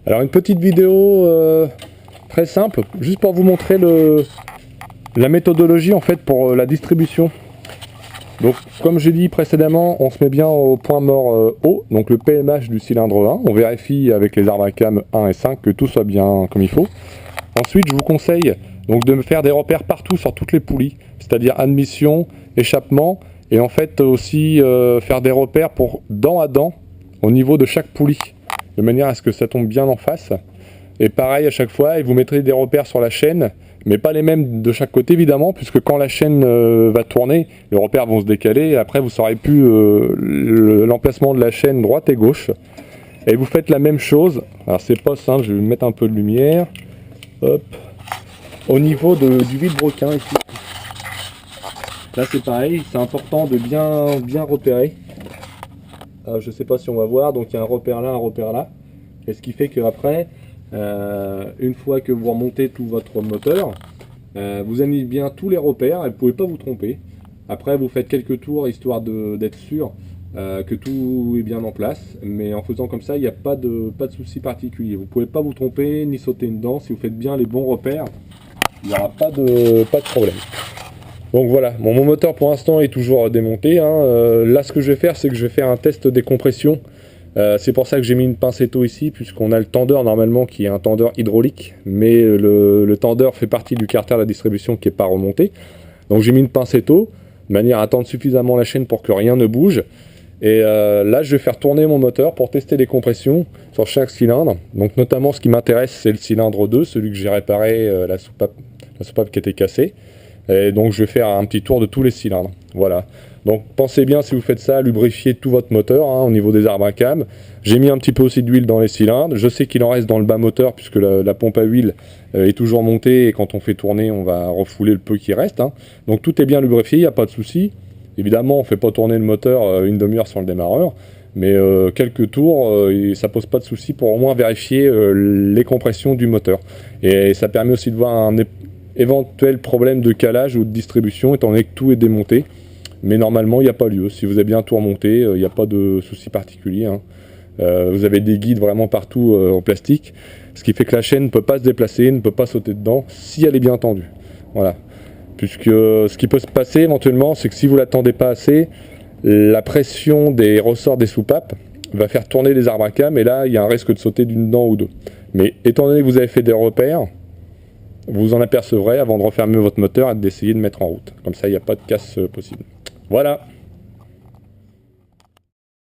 Alors une petite vidéo très simple, juste pour vous montrer la méthodologie en fait pour la distribution. Donc comme j'ai dit précédemment, on se met bien au point mort haut, donc le PMH du cylindre 1. On vérifie avec les arbres à cam 1 et 5 que tout soit bien comme il faut. Ensuite je vous conseille donc de me faire des repères partout sur toutes les poulies, c'est-à-dire admission, échappement, et en fait aussi faire des repères pour dent à dent au niveau de chaque poulie, de manière à ce que ça tombe bien en face. Et pareil à chaque fois, et vous mettrez des repères sur la chaîne, mais pas les mêmes de chaque côté évidemment, puisque quand la chaîne va tourner, les repères vont se décaler, et après vous saurez plus l'emplacement de la chaîne droite et gauche. Et vous faites la même chose, alors c'est pas simple, je vais mettre un peu de lumière, hop, au niveau du vilebrequin ici. Là c'est pareil, c'est important de bien repérer. Je sais pas si on va voir, donc il y a un repère là, et ce qui fait qu'après, une fois que vous remontez tout votre moteur, vous avez bien tous les repères et vous ne pouvez pas vous tromper. Après vous faites quelques tours histoire d'être sûr que tout est bien en place, mais en faisant comme ça il n'y a pas de souci particulier. Vous ne pouvez pas vous tromper ni sauter dedans. Si vous faites bien les bons repères, il n'y aura pas de problème. Donc voilà, bon, mon moteur pour l'instant est toujours démonté, hein. Là ce que je vais faire, c'est que je vais faire un test des compressions. C'est pour ça que j'ai mis une pincetto ici, puisqu'on a le tendeur normalement qui est un tendeur hydraulique, mais le tendeur fait partie du carter de la distribution qui n'est pas remonté. Donc j'ai mis une pincetto, de manière à tendre suffisamment la chaîne pour que rien ne bouge. Et là je vais faire tourner mon moteur pour tester les compressions sur chaque cylindre. Donc notamment ce qui m'intéresse c'est le cylindre 2, celui que j'ai réparé, la soupape qui était cassée. Et donc je vais faire un petit tour de tous les cylindres. Voilà. Donc pensez bien, si vous faites ça, lubrifiez tout votre moteur au niveau des arbres à cam. J'ai mis un petit peu aussi d'huile dans les cylindres. Je sais qu'il en reste dans le bas moteur puisque la pompe à huile est toujours montée et quand on fait tourner, on va refouler le peu qui reste. Donc tout est bien lubrifié, il n'y a pas de souci. Évidemment, on ne fait pas tourner le moteur une demi-heure sur le démarreur, mais quelques tours, ça pose pas de souci pour au moins vérifier les compressions du moteur. Et ça permet aussi de voir un éventuel problème de calage ou de distribution étant donné que tout est démonté, mais normalement il n'y a pas lieu. Si vous avez bien tout remonté, il n'y a pas de souci particulier. Vous avez des guides vraiment partout en plastique, ce qui fait que la chaîne ne peut pas se déplacer, ne peut pas sauter dedans si elle est bien tendue. Voilà. Puisque ce qui peut se passer éventuellement, c'est que si vous la tendez pas assez, la pression des ressorts des soupapes va faire tourner les arbres à cam, et là il y a un risque de sauter d'une dent ou deux. Mais étant donné que vous avez fait des repères, vous en apercevrez avant de refermer votre moteur et d'essayer de mettre en route. Comme ça, il n'y a pas de casse possible. Voilà.